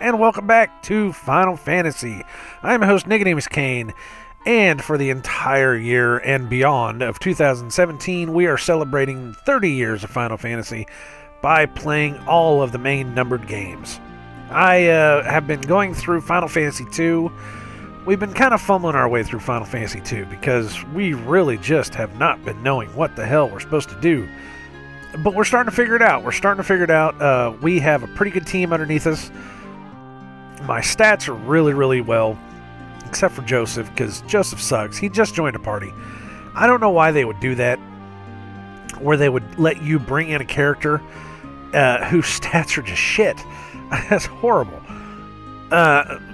and welcome back to Final Fantasy. I'm host nicodemoscain, and for the entire year and beyond of 2017, we are celebrating 30 years of Final Fantasy by playing all of the main numbered games. I have been going through Final Fantasy II. We've been kind of fumbling our way through Final Fantasy II because we really just have not been knowing what the hell we're supposed to do. But we're starting to figure it out. We have a pretty good team underneath us. My stats are really well, except for Joseph, because Joseph sucks. He just joined a party. I don't know why they would do that, where they would let you bring in a character whose stats are just shit. That's horrible.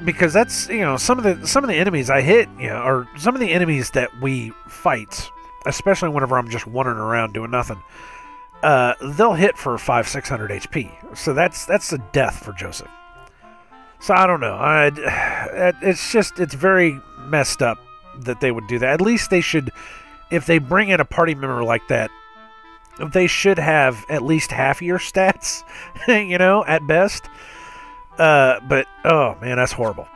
Because that's, some of the enemies I hit, or some of the enemies that we fight, especially whenever I'm just wandering around doing nothing. They'll hit for 500-600 HP. So that's a death for Joseph. So I don't know. It's very messed up that they would do that. At least they should, if they bring in a party member like that, they should have at least half your stats, at best. But, oh man, that's horrible.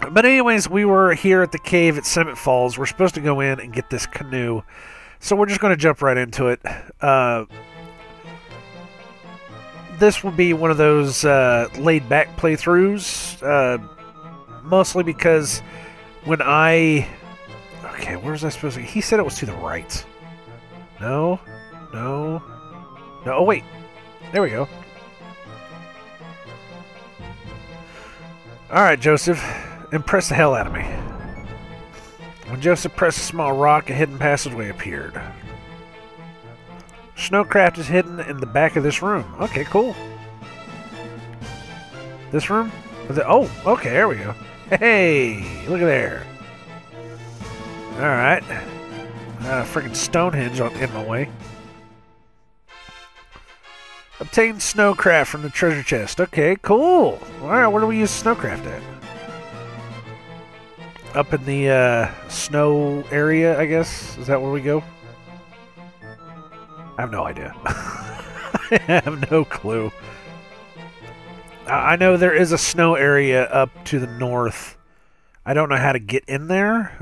But anyways, we were here at the cave at Summit Falls. We're supposed to go in and get this canoe. So we're just going to jump right into it. This will be one of those laid-back playthroughs, mostly because when I... Okay, where was I supposed to... He said it was to the right. No. Oh, wait. There we go. Alright, Joseph. Impress the hell out of me. When Joseph pressed a small rock, a hidden passageway appeared. Snowcraft is hidden in the back of this room. Okay, cool. This room? Oh, okay, there we go. Hey, look at there. Alright. Freaking Stonehenge in my way. Obtain Snowcraft from the treasure chest. Okay, cool. Alright, where do we use Snowcraft at? Up in the snow area, I guess? Is that where we go? I have no idea. I have no clue. I know there is a snow area up to the north. I don't know how to get in there,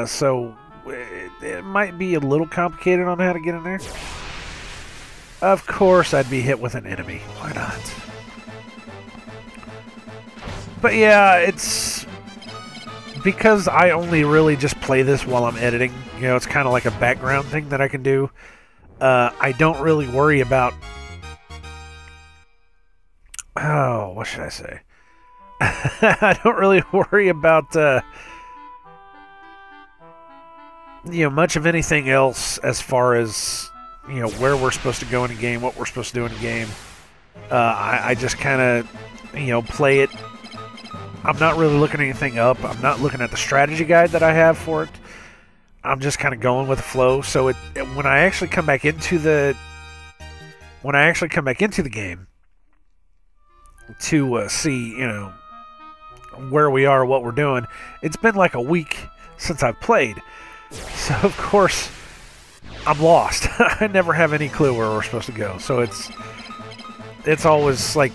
so it might be a little complicated on how to get in there. Of course, I'd be hit with an enemy. Why not? But yeah, it's... Because I only really just play this while I'm editing, it's kind of like a background thing that I can do. I don't really worry about... Oh, what should I say? I don't really worry about, much of anything else as far as, where we're supposed to go in a game, what we're supposed to do in a game. I just kind of, play it. I'm not really looking anything up. I'm not looking at the strategy guide that I have for it. I'm just kind of going with the flow. So when I actually come back into the game to see, where we are, what we're doing, it's been like a week since I've played. So of course I'm lost. I never have any clue where we're supposed to go. So it's always like,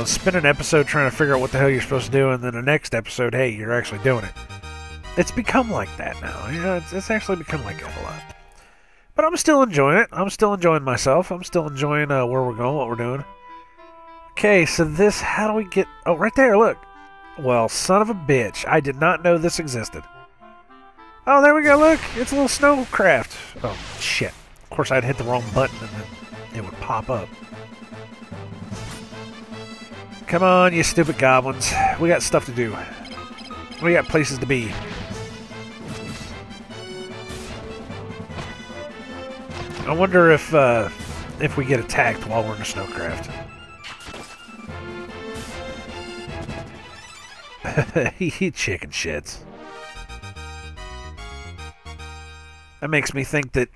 spend an episode trying to figure out what the hell you're supposed to do, and then the next episode, hey, you're actually doing it. It's become like that now. It's actually become like that a lot. But I'm still enjoying it. I'm still enjoying myself. I'm still enjoying where we're going, what we're doing. Okay, so this, how do we get... Oh, right there, look. Well, son of a bitch. I did not know this existed. Oh, there we go, look. It's a little snowcraft. Oh, shit. Of course, I'd hit the wrong button and then it would pop up. Come on, you stupid goblins. We got stuff to do. We got places to be. I wonder if we get attacked while we're in a snowcraft. He chicken shits. That makes me think that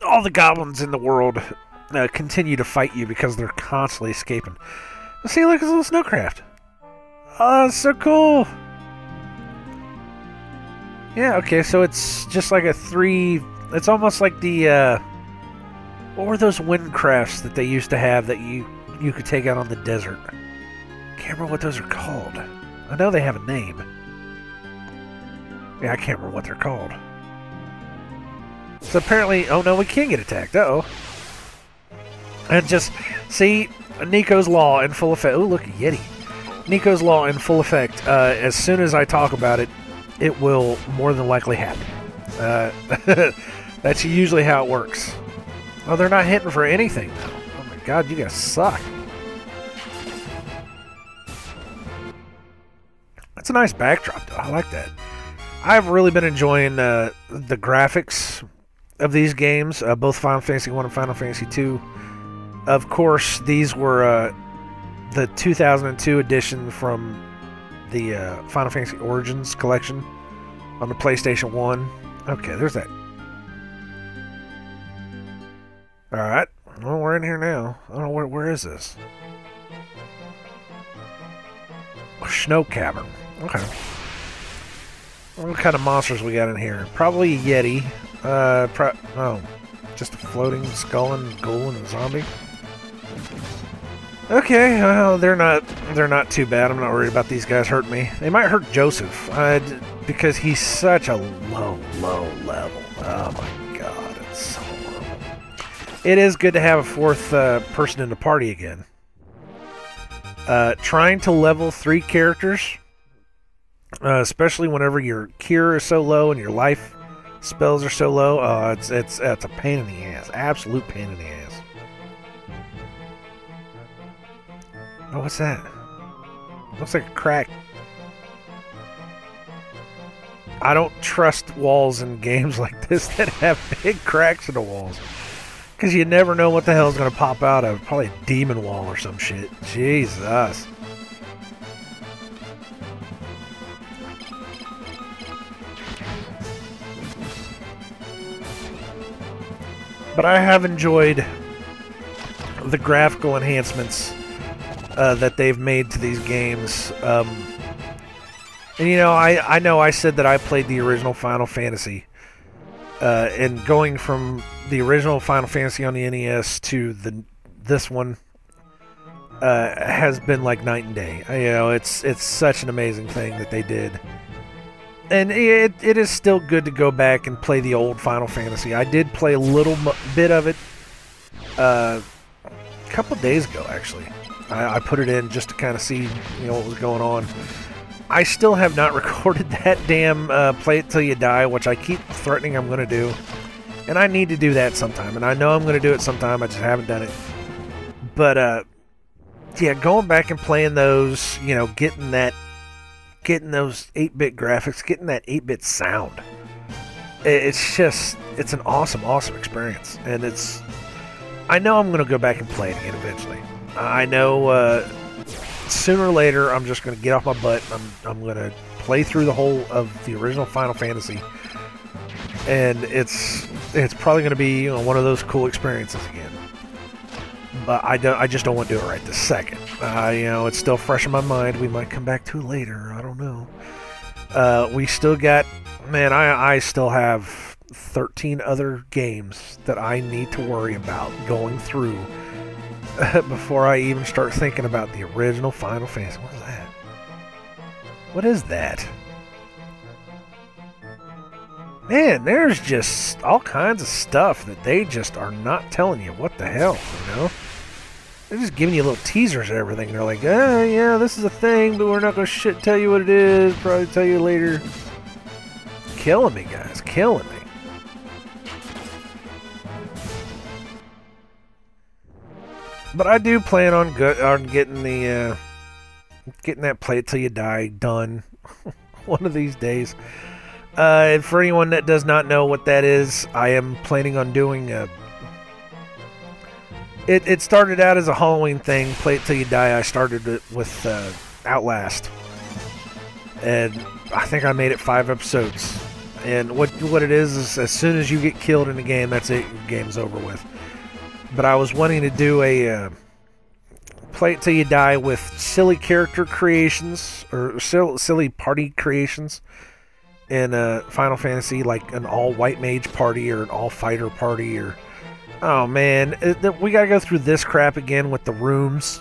all the goblins in the world continue to fight you because they're constantly escaping. See, look, it's a little snowcraft. Oh, that's so cool. Yeah, okay, so it's just like a it's almost like the, what were those wind crafts that they used to have that you could take out on the desert? can't remember what those are called. I know they have a name. Yeah, I can't remember what they're called. So apparently, oh no, we can get attacked. Uh-oh. And just, see, Nico's Law in full effect. Oh, look, a Yeti. Nico's Law in full effect. As soon as I talk about it, it will more than likely happen. That's usually how it works. Oh, they're not hitting for anything, though. Oh my god, you guys suck. That's a nice backdrop, though. I like that. I've really been enjoying the graphics of these games, both Final Fantasy 1 and Final Fantasy 2. Of course, these were the 2002 edition from the Final Fantasy Origins collection on the PlayStation 1. Okay, there's that. Alright, well, we're in here now. I don't know, where is this? Snow Cavern. Okay. What kind of monsters we got in here? Probably a Yeti. Oh, just a floating skull and ghoul and a zombie. Okay, well, they're not too bad. I'm not worried about these guys hurting me. They might hurt Joseph, because he's such a low level. Oh my god, it's so horrible. It is good to have a fourth person in the party again. Trying to level 3 characters, especially whenever your cure is so low and your life spells are so low, it's a pain in the ass. Absolute pain in the ass. Oh, what's that? Looks like a crack. I don't trust walls in games like this that have big cracks in the walls. Because you never know what the hell is going to pop out of. Probably a demon wall or some shit. Jesus. But I have enjoyed the graphical enhancements that they've made to these games. And you know, I know I said that I played the original Final Fantasy. And going from the original Final Fantasy on the NES to this one has been like night and day. You know, it's such an amazing thing that they did. And it is still good to go back and play the old Final Fantasy. I did play a little bit of it a couple days ago, actually. I put it in just to kind of see, you know, what was going on. I still have not recorded that damn Play It Till You Die, which I keep threatening I'm going to do. And I need to do that sometime. And I know I'm going to do it sometime, I just haven't done it. But, yeah, going back and playing those, you know, getting those 8-bit graphics, getting that 8-bit sound. It's an awesome experience. And I know I'm going to go back and play it again eventually. I know sooner or later I'm just going to get off my butt. I'm going to play through the whole of the original Final Fantasy. And it's probably going to be, you know, one of those cool experiences again. But I just don't want to do it right this second. You know, it's still fresh in my mind. We might come back to it later. I don't know. We still got... Man, I still have 13 other games that I need to worry about going through before I even start thinking about the original Final Fantasy. What is that? What is that? Man, there's just all kinds of stuff that they just are not telling you. What the hell, you know? They're just giving you little teasers and everything. They're like, oh, yeah, this is a thing, but we're not going to tell you what it is. Probably tell you later. Killing me, guys. Killing me. But I do plan on getting getting that Play It Till You Die done one of these days. For anyone that does not know what that is, I am planning on doing It started out as a Halloween thing, Play It Till You Die. I started it with Outlast. And I think I made it 5 episodes. And what it is as soon as you get killed in the game, that's it, your game's over with. But I was wanting to do a Play It Till You Die with silly character creations, or silly party creations in Final Fantasy, like an all-white mage party or an all-fighter party, or... Oh, man, we gotta go through this crap again with the rooms.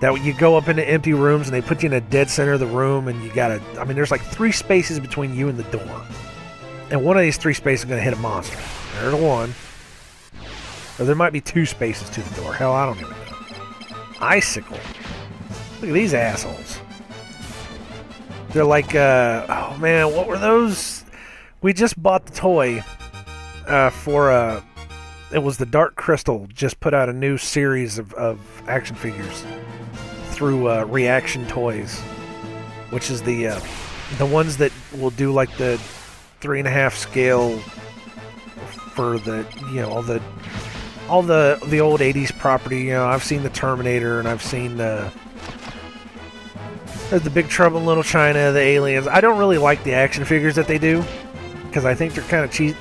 that you go up into empty rooms and they put you in a dead center of the room and you gotta, I mean, there's like 3 spaces between you and the door. And one of these 3 spaces is gonna hit a monster. There's one. Or there might be 2 spaces to the door. Hell, I don't even know. Icicle. Look at these assholes. They're like, oh man, what were those? We just bought the toy for, it was the Dark Crystal, just put out a new series of action figures through Reaction Toys, which is the ones that will do like the 3.5 scale for the, you know, all the old 80s property. You know, I've seen the Terminator and I've seen the Big Trouble in Little China, the Aliens. I don't really like the action figures that they do because I think they're kind of cheap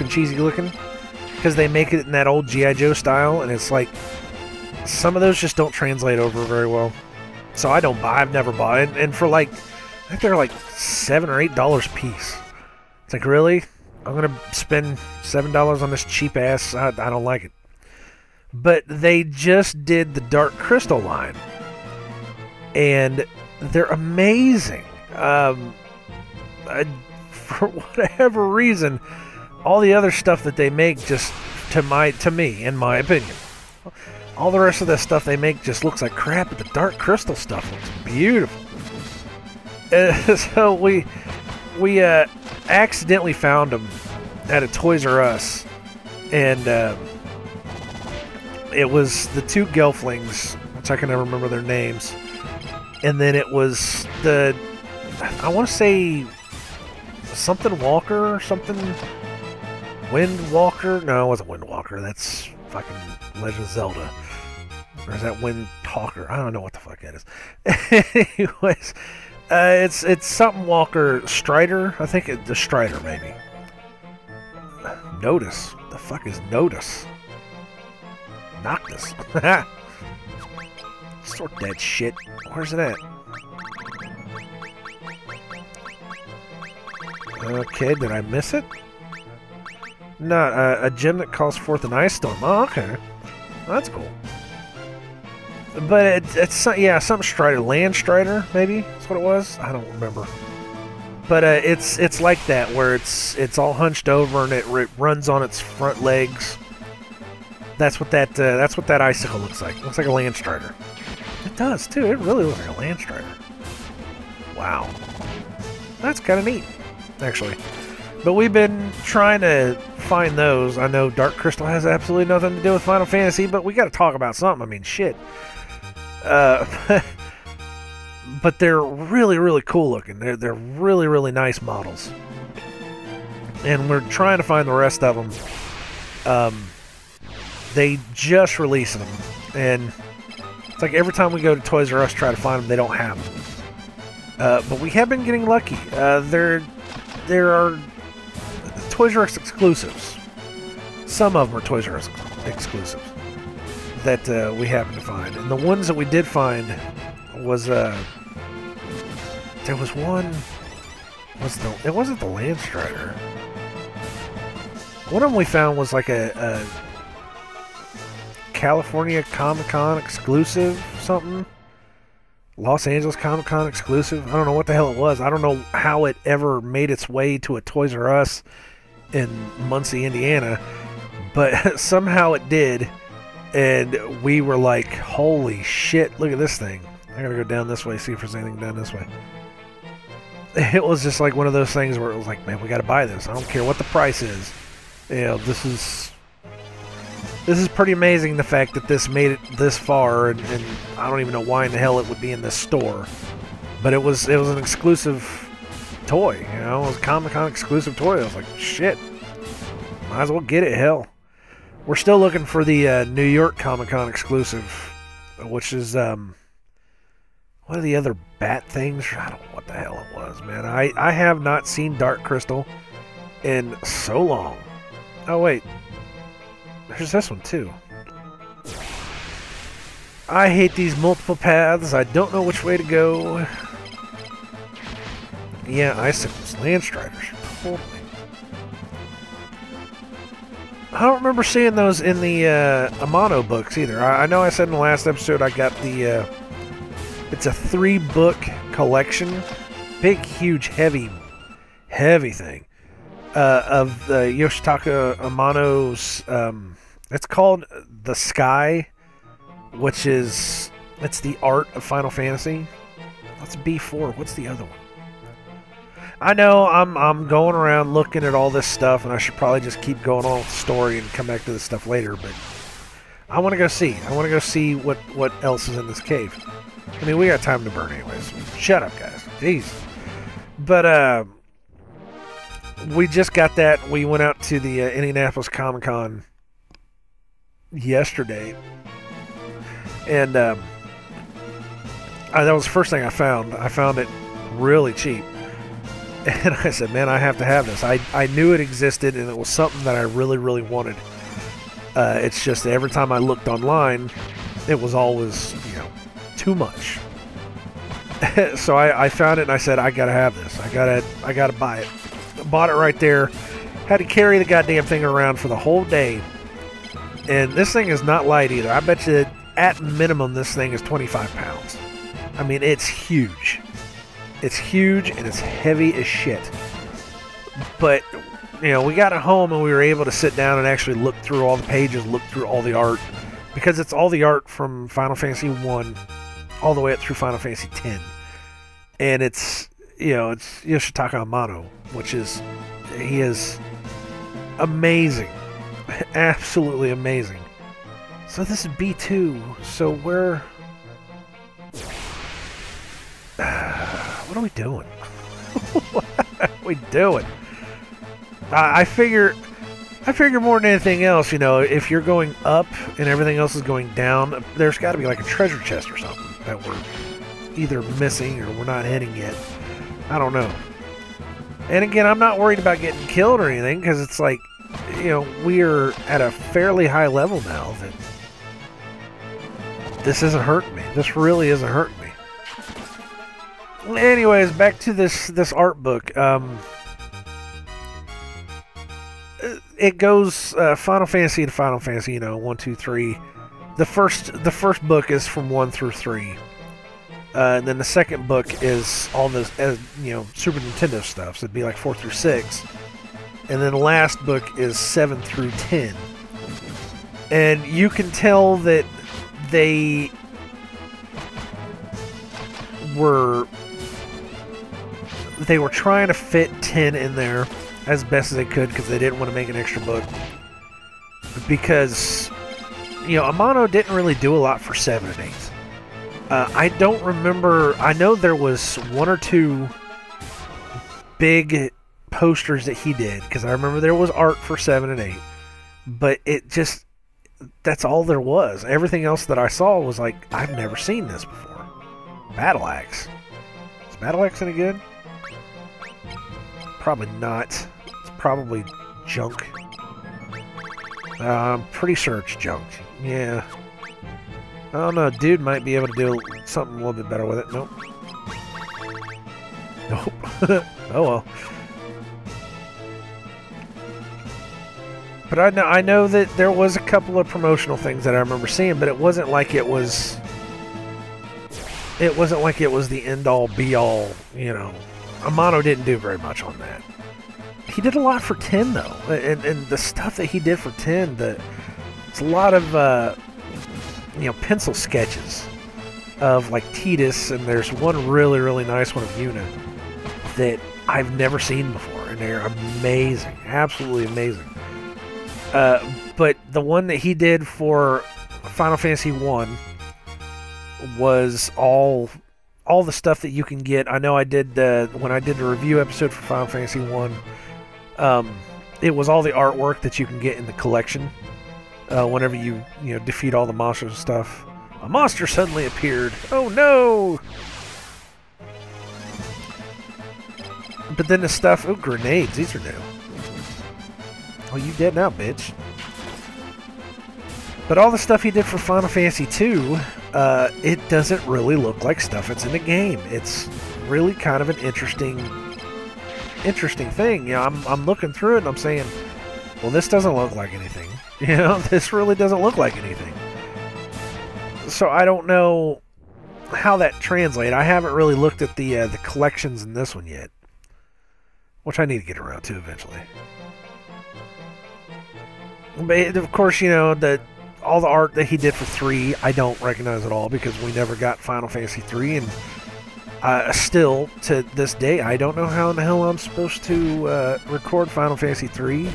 and cheesy looking because they make it in that old G.I. Joe style, and it's like some of those just don't translate over very well. So I don't buy. I've never bought it, and for like, I think they're like $7 or $8 a piece. It's like, really? I'm gonna spend $7 on this cheap ass? I don't like it. But they just did the Dark Crystal line, and they're amazing. For whatever reason, all the other stuff that they make just, to me, in my opinion, all the rest of the stuff they make just looks like crap, but the Dark Crystal stuff looks beautiful. So we accidentally found them at a Toys R Us, and it was the 2 Gelflings, which I can never remember their names, and then it was the, I want to say something Walker or something, Wind Walker? No, it wasn't Wind Walker. That's fucking Legend of Zelda. Or is that Wind Talker? I don't know what the fuck that is. Anyways, it's something Walker Strider. I think it's the Strider, maybe. Notice. The fuck is Notice? Noctis. Sort that shit. Where's it at? Okay, did I miss it? No, a gem that calls forth an ice storm. Oh, okay. That's cool. But it's yeah, something Strider. Land Strider, maybe? That's what it was? I don't remember. But it's like that, where it's all hunched over and it runs on its front legs. That's what that icicle looks like. It looks like a Land Strider. It does, too. It really looks like a Land Strider. Wow. That's kind of neat, actually. But we've been trying to find those. I know Dark Crystal has absolutely nothing to do with Final Fantasy, but we got to talk about something. I mean, shit. But they're really, really cool looking. They're really, really nice models. And we're trying to find the rest of them. They just released them. And it's like every time we go to Toys R Us try to find them, they don't have them. But we have been getting lucky. There are Toys R Us exclusives. Some of them are Toys R Us exclusives that we happen to find. And the ones that we did find was there was one. It wasn't the Land Strider. One of them we found was like a California Comic-Con exclusive something. Los Angeles Comic-Con exclusive. I don't know what the hell it was. I don't know how it ever made its way to a Toys R Us in Muncie, Indiana, but somehow it did, and we were like, holy shit, look at this thing. I gotta go down this way, see if there's anything down this way. It was just like one of those things where it was like, man, we gotta buy this. I don't care what the price is. You know, this is pretty amazing, the fact that this made it this far, and I don't even know why in the hell it would be in this store. But it was an exclusive toy, you know, it was a Comic-Con exclusive toy. I was like, shit, might as well get it, hell. We're still looking for the New York Comic-Con exclusive, which is, what are the other bat things? I don't know what the hell it was, man. I have not seen Dark Crystal in so long. Oh, wait. There's this one, too. I hate these multiple paths. I don't know which way to go. Yeah, icicles. Land Striders. Totally. I don't remember seeing those in the Amano books, either. I know I said in the last episode I got the It's a 3-book collection, big, huge, heavy thing, of Yoshitaka Amano's. It's called The Sky, which is it's the art of Final Fantasy. That's B4. What's the other one? I know I'm going around looking at all this stuff, and I should probably just keep going on with the story and come back to this stuff later, but I want to go see. I want to go see what else is in this cave. I mean, we got time to burn anyways. Shut up, guys. Jeez. But, we just got that. We went out to the Indianapolis Comic-Con yesterday, and that was the first thing I found. I found it really cheap. And I said, man, I have to have this. I knew it existed, and it was something that I really, really wanted. It's just that every time I looked online, it was always, too much. So I found it, and I said, I gotta have this. I gotta buy it. Bought it right there. Had to carry the goddamn thing around for the whole day. And this thing is not light either. I bet you, at minimum, this thing is 25 pounds. I mean, it's huge. It's huge, and it's heavy as shit. But, we got it home, and we were able to sit down and actually look through all the pages, look through all the art. Because it's all the art from Final Fantasy 1 all the way up through Final Fantasy 10. And it's Yoshitaka Amano, which is, he is amazing. Absolutely amazing. So this is B2, so we're... what are we doing? What are we doing? I figure more than anything else, if you're going up and everything else is going down, there's got to be like a treasure chest or something that we're either missing or we're not hitting yet. I don't know. And again, I'm not worried about getting killed or anything, because it's like, we're at a fairly high level now that this isn't hurting me. This really isn't hurting me. Anyways, back to this art book. It goes Final Fantasy to Final Fantasy, 1, 2, 3. The first book is from 1 through 3. And then the second book is all this, Super Nintendo stuff. So it'd be like 4 through 6. And then the last book is 7 through 10. And you can tell that they were trying to fit 10 in there as best as they could, because they didn't want to make an extra book. Because, Amano didn't really do a lot for 7 and 8. I don't remember. I know there was 1 or 2 big posters that he did, because I remember there was art for 7 and 8. But that's all there was. Everything else that I saw was like, I've never seen this before. Battle Axe. Is Battle Axe any good? Probably not. It's probably junk. I'm pretty sure it's junk. Yeah. I don't know. Dude might be able to do something a little bit better with it. Nope. Nope. Oh well. But I know that there was a couple of promotional things that I remember seeing, but it wasn't like it was... It wasn't like it was the end-all, be-all, Amano didn't do very much on that. He did a lot for 10, though. And the stuff that he did for 10, it's a lot of, pencil sketches of, like, Tidus, and there's one really, really nice one of Yuna that I've never seen before, and they're amazing. Absolutely amazing. But the one that he did for Final Fantasy 1 was all the stuff that you can get. I know I did when I did the review episode for Final Fantasy 1, it was all the artwork that you can get in the collection whenever you defeat all the monsters and stuff. A monster suddenly appeared. Oh no! But then the stuff... Oh, grenades. These are new. Oh, you dead now, bitch. But all the stuff he did for Final Fantasy 2, it doesn't really look like stuff that's in the game. It's really kind of an interesting thing. I'm looking through it and I'm saying, well, this doesn't look like anything. This really doesn't look like anything. So I don't know how that translates. I haven't really looked at the collections in this one yet, which I need to get around to eventually. But of course, you know, all the art that he did for 3, I don't recognize at all because we never got Final Fantasy 3, and still to this day, I don't know how in the hell I'm supposed to record Final Fantasy 3.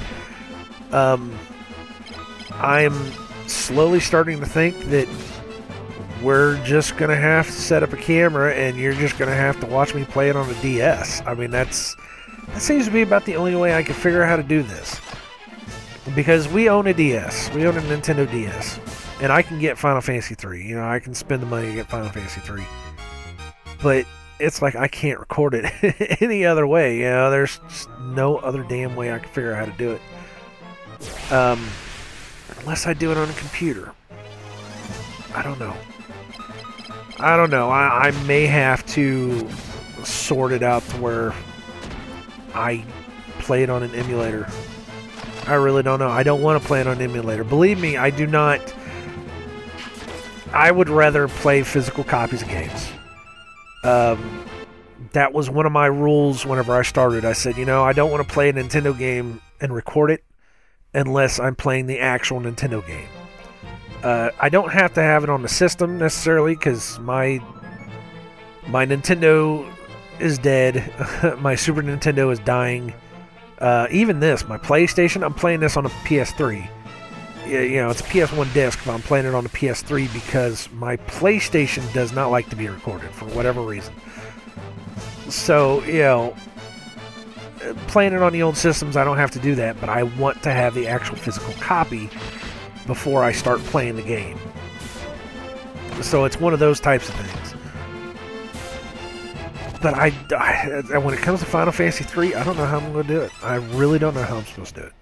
I'm slowly starting to think that we're just going to have to set up a camera and you're just going to have to watch me play it on a DS. I mean, that seems to be about the only way I can figure out how to do this. Because we own a DS. We own a Nintendo DS. And I can get Final Fantasy 3. You know, I can spend the money to get Final Fantasy 3. But it's like I can't record it any other way. You know, there's just no other damn way I can figure out how to do it. Unless I do it on a computer. I don't know. I may have to sort it out to where I play it on an emulator. I really don't know. I don't want to play it on an emulator. Believe me, I do not. I would rather play physical copies of games. That was one of my rules whenever I started. I said, you know, I don't want to play a Nintendo game and record it unless I'm playing the actual Nintendo game. I don't have to have it on the system necessarily because my Nintendo is dead. My Super Nintendo is dying. Even this, my PlayStation, I'm playing this on a PS3. You know, it's a PS1 disc, but I'm playing it on the PS3 because my PlayStation does not like to be recorded for whatever reason. So, you know, playing it on the old systems, I don't have to do that, but I want to have the actual physical copy before I start playing the game. So it's one of those types of things. But when it comes to Final Fantasy 3, I don't know how I'm going to do it. I really don't know how I'm supposed to do it.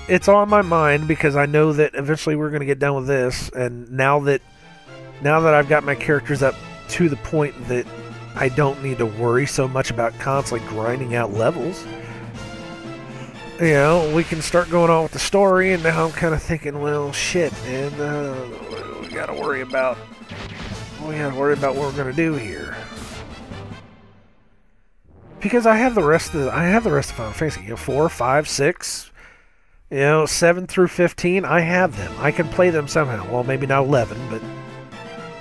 It's on my mind because I know that eventually we're going to get done with this, and now that I've got my characters up to the point that I don't need to worry so much about constantly grinding out levels, you know, we can start going on with the story, and now I'm kind of thinking, well, shit, man, we got to worry about what we're going to do here. Because I have the rest of Final Fantasy, you know, 4, 5, 6, you know, 7 through 15, I have them. I can play them somehow. Well, maybe not 11,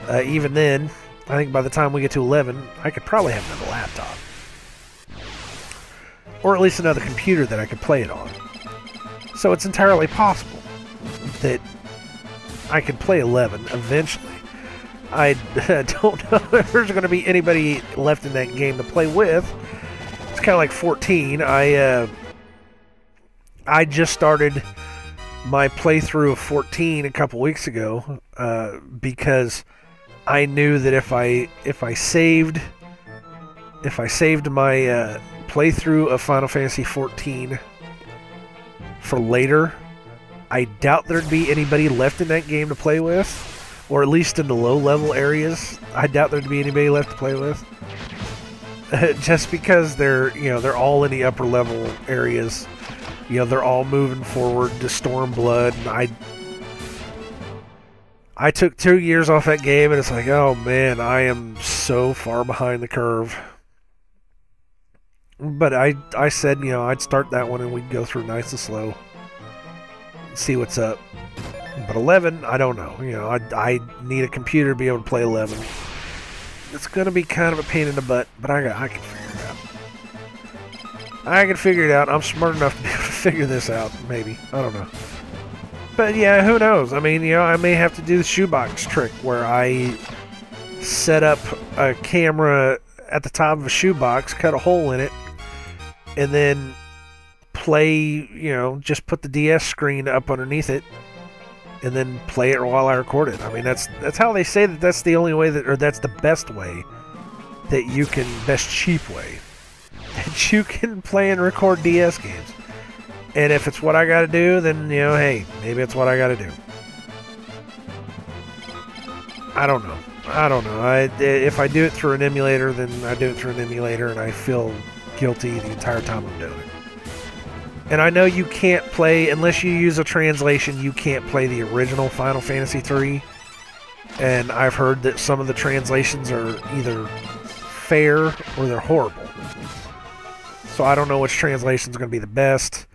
but even then, I think by the time we get to 11, I could probably have another laptop. Or at least another computer that I could play it on. So it's entirely possible that I could play 11 eventually. I don't know if there's going to be anybody left in that game to play with. It's kind of like 14. I just started my playthrough of 14 a couple weeks ago because I knew that if I saved my playthrough of Final Fantasy 14 for later, I doubt there'd be anybody left in that game to play with. Or at least in the low-level areas, I doubt there'd be anybody left to play with. Just because they're all in the upper-level areas. You know, they're all moving forward to Stormblood, and I took 2 years off that game, and it's like, oh man, I am so far behind the curve. But I said, you know, I'd start that one and we'd go through nice and slow. See what's up. But 11, I don't know. You know, I need a computer to be able to play 11. It's going to be kind of a pain in the butt, but I can figure it out. I can figure it out. I'm smart enough to be able to figure this out, maybe. I don't know. But yeah, who knows? I mean, you know, I may have to do the shoebox trick where I set up a camera at the top of a shoebox, cut a hole in it, and then play, you know, just put the DS screen up underneath it, and then play it while I record it. I mean, that's how they say that's the only way or that's the best way that you can, best cheap way that you can play and record DS games. And if it's what I gotta do, then, you know, hey, maybe it's what I gotta do. I don't know. If I do it through an emulator, then I do it through an emulator, and I feel guilty the entire time I'm doing it. And I know you can't play, unless you use a translation, you can't play the original Final Fantasy 3 and I've heard that some of the translations are either fair or they're horrible. So I don't know which translation is going to be the best.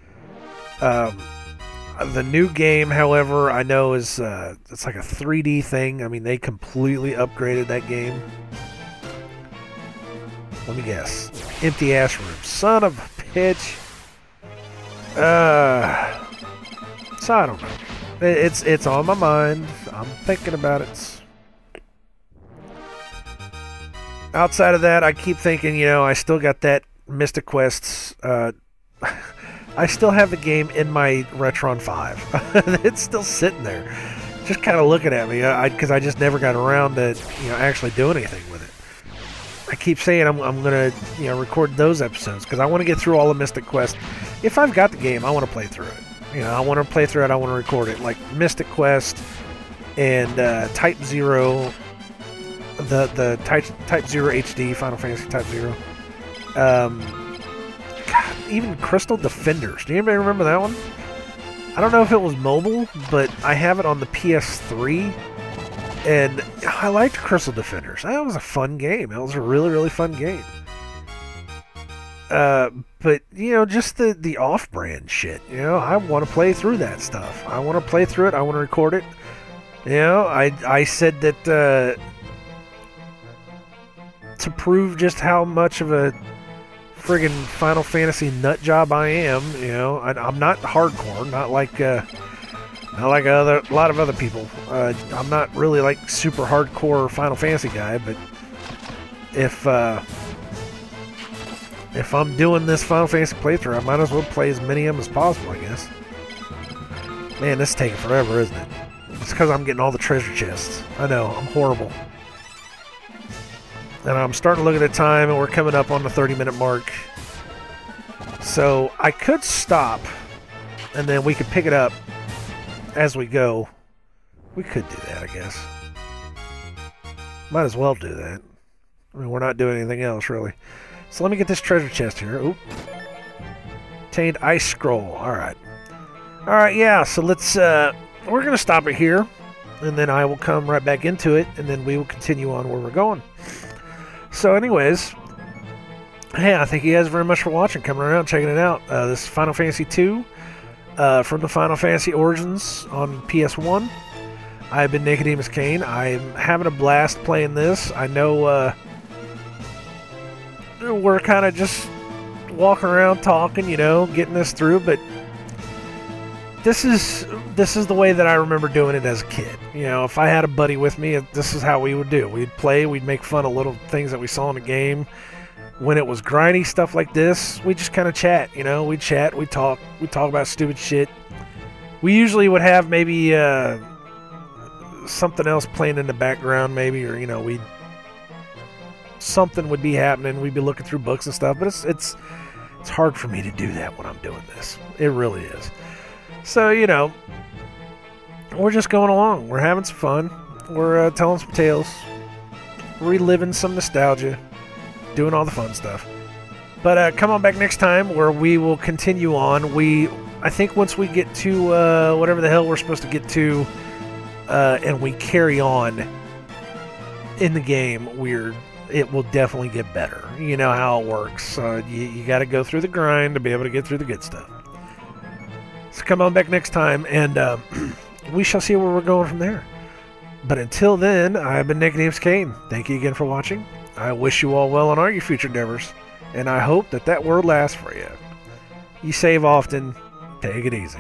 The new game, however, I know is it's like a 3D thing. I mean, they completely upgraded that game. Let me guess. Empty ass room. Son of a bitch. So I don't know. It's on my mind. I'm thinking about it. Outside of that, I keep thinking, you know, I still got that Mystic Quests. I still have the game in my Retron 5. It's still sitting there, just kind of looking at me, because I just never got around to, you know, actually doing anything with it. I keep saying I'm gonna, you know, record those episodes because I want to get through all the Mystic Quest. If I've got the game, I want to play through it. You know, I want to play through it. I want to record it, like Mystic Quest and Type 0, the Type 0 HD, Final Fantasy Type 0. God, even Crystal Defenders. Do anybody remember that one? I don't know if it was mobile, but I have it on the PS3, and I liked Crystal Defenders. That was a fun game. It was a really, really fun game. But, you know, just the off-brand shit, you know, I want to play through that stuff. I want to play through it. I want to record it. You know, I said that to prove just how much of a friggin' Final Fantasy nut job I am, you know, I'm not hardcore, not like a lot of other people. I'm not really like super hardcore Final Fantasy guy, but if I'm doing this Final Fantasy playthrough, I might as well play as many of them as possible, I guess. Man, this is taking forever, isn't it? It's because I'm getting all the treasure chests. I know, I'm horrible. And I'm starting to look at the time, and we're coming up on the 30-minute mark. So I could stop, and then we could pick it up as we go. We could do that, I guess. Might as well do that. I mean, we're not doing anything else, really. So let me get this treasure chest here. Oop. Obtained ice scroll. Alright. Alright, yeah, so let's, we're going to stop it here, and then I will come right back into it, and then we will continue on where we're going. So anyways, hey, I thank you guys very much for watching, coming around, checking it out. This is Final Fantasy 2 from the Final Fantasy Origins on PS1. I've been nicodemoscain. I'm having a blast playing this. I know we're kind of just walking around talking, you know, getting this through, but this is the way that I remember doing it as a kid. You know, if I had a buddy with me, this is how we would do. We'd play, we'd make fun of little things that we saw in the game. When it was grindy stuff like this, we just kind of chat, you know, we'd chat, we'd talk about stupid shit. We usually would have maybe something else playing in the background, maybe, or, you know, something would be happening, we'd be looking through books and stuff, but it's hard for me to do that when I'm doing this. It really is. So, you know, we're just going along. We're having some fun. We're telling some tales. Reliving some nostalgia. Doing all the fun stuff. But come on back next time where we will continue on. I think once we get to whatever the hell we're supposed to get to, and we carry on in the game, it will definitely get better. You know how it works. You got to go through the grind to be able to get through the good stuff. So come on back next time, and we shall see where we're going from there. But until then, I've been nicodemoscain. Thank you again for watching. I wish you all well on all your future endeavors, and I hope that word lasts for you. You save often. Take it easy.